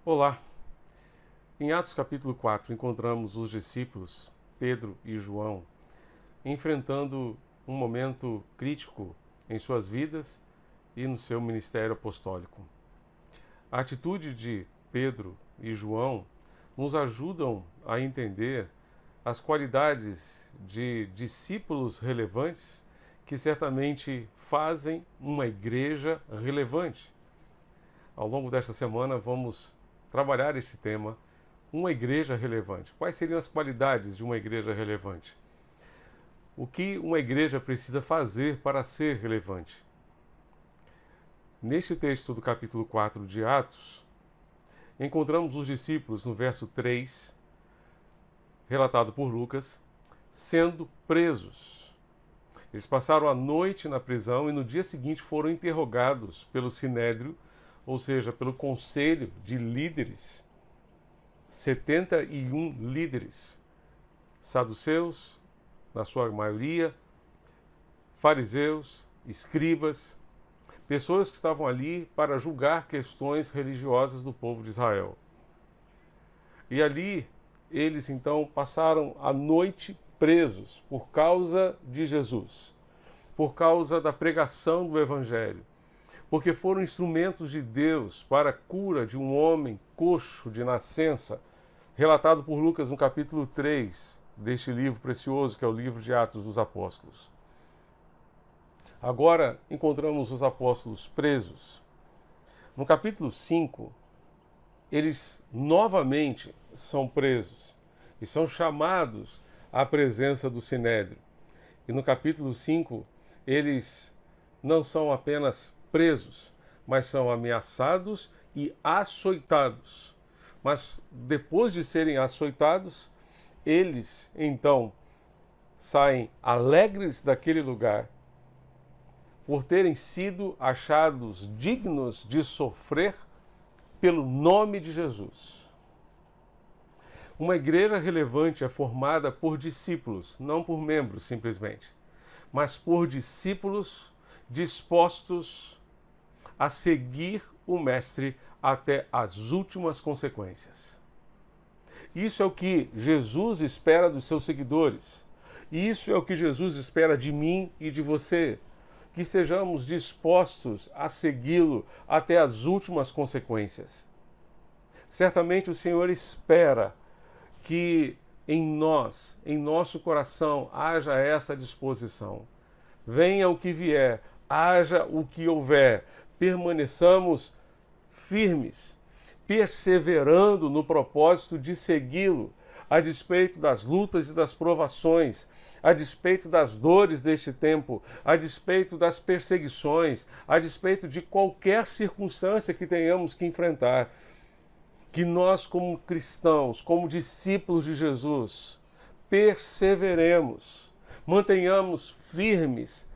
Olá! Em Atos capítulo 4 encontramos os discípulos, Pedro e João, enfrentando um momento crítico em suas vidas e no seu ministério apostólico. A atitude de Pedro e João nos ajudam a entender as qualidades de discípulos relevantes que certamente fazem uma igreja relevante. Ao longo desta semana vamos trabalhar este tema, uma igreja relevante. Quais seriam as qualidades de uma igreja relevante? O que uma igreja precisa fazer para ser relevante? Neste texto do capítulo 4 de Atos, encontramos os discípulos no verso 3, relatado por Lucas, sendo presos. Eles passaram a noite na prisão e no dia seguinte foram interrogados pelo Sinédrio, ou seja, pelo conselho de líderes, 71 líderes, saduceus, na sua maioria, fariseus, escribas, pessoas que estavam ali para julgar questões religiosas do povo de Israel. E ali eles então passaram a noite presos por causa de Jesus, por causa da pregação do Evangelho, porque foram instrumentos de Deus para a cura de um homem coxo de nascença, relatado por Lucas no capítulo 3 deste livro precioso que é o livro de Atos dos Apóstolos. Agora encontramos os apóstolos presos. No capítulo 5, eles novamente são presos e são chamados à presença do Sinédrio. E no capítulo 5, eles não são apenas presos, mas são ameaçados e açoitados. Mas depois de serem açoitados, eles então saem alegres daquele lugar por terem sido achados dignos de sofrer pelo nome de Jesus. Uma igreja relevante é formada por discípulos, não por membros simplesmente, mas por discípulos dispostos a seguir o Mestre até as últimas consequências. Isso é o que Jesus espera dos seus seguidores. Isso é o que Jesus espera de mim e de você. Que sejamos dispostos a segui-lo até as últimas consequências. Certamente o Senhor espera que em nós, em nosso coração, haja essa disposição. Venha o que vier, haja o que houver, permaneçamos firmes, perseverando no propósito de segui-lo, a despeito das lutas e das provações, a despeito das dores deste tempo, a despeito das perseguições, a despeito de qualquer circunstância que tenhamos que enfrentar. Que nós, como cristãos, como discípulos de Jesus, perseveremos, mantenhamos firmes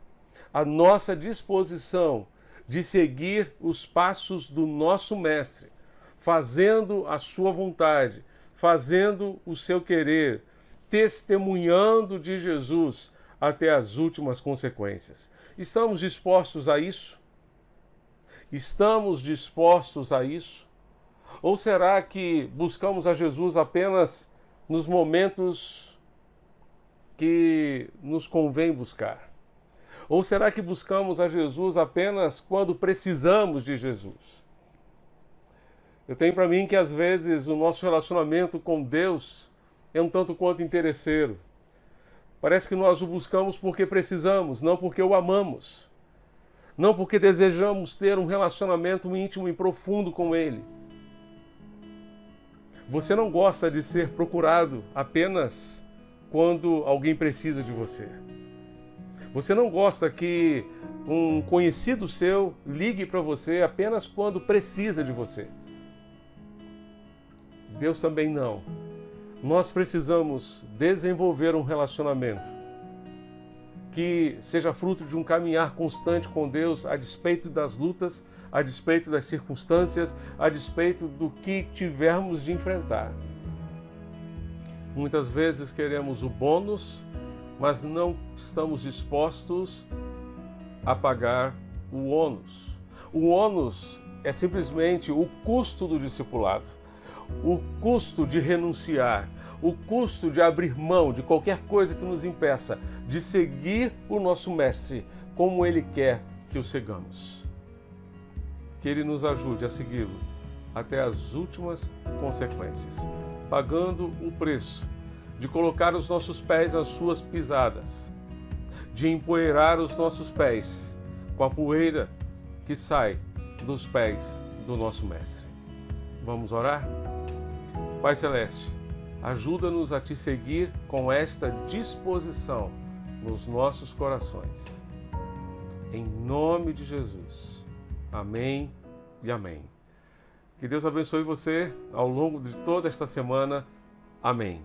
a nossa disposição de seguir os passos do nosso Mestre, fazendo a sua vontade, fazendo o seu querer, testemunhando de Jesus até as últimas consequências. Estamos dispostos a isso? Estamos dispostos a isso? Ou será que buscamos a Jesus apenas nos momentos que nos convém buscar? Ou será que buscamos a Jesus apenas quando precisamos de Jesus? Eu tenho para mim que às vezes o nosso relacionamento com Deus é um tanto quanto interesseiro. Parece que nós o buscamos porque precisamos, não porque o amamos. Não porque desejamos ter um relacionamento íntimo e profundo com Ele. Você não gosta de ser procurado apenas quando alguém precisa de você. Você não gosta que um conhecido seu ligue para você apenas quando precisa de você. Deus também não. Nós precisamos desenvolver um relacionamento que seja fruto de um caminhar constante com Deus, a despeito das lutas, a despeito das circunstâncias, a despeito do que tivermos de enfrentar. Muitas vezes queremos o bônus, mas não estamos dispostos a pagar o ônus. O ônus é simplesmente o custo do discipulado. o custo de renunciar, o custo de abrir mão de qualquer coisa que nos impeça de seguir o nosso Mestre como Ele quer que o sigamos. Que Ele nos ajude a segui-lo até as últimas consequências, pagando o preço de colocar os nossos pés nas suas pisadas, de empoeirar os nossos pés com a poeira que sai dos pés do nosso Mestre. Vamos orar? Pai Celeste, ajuda-nos a te seguir com esta disposição nos nossos corações. Em nome de Jesus. Amém e amém. Que Deus abençoe você ao longo de toda esta semana. Amém.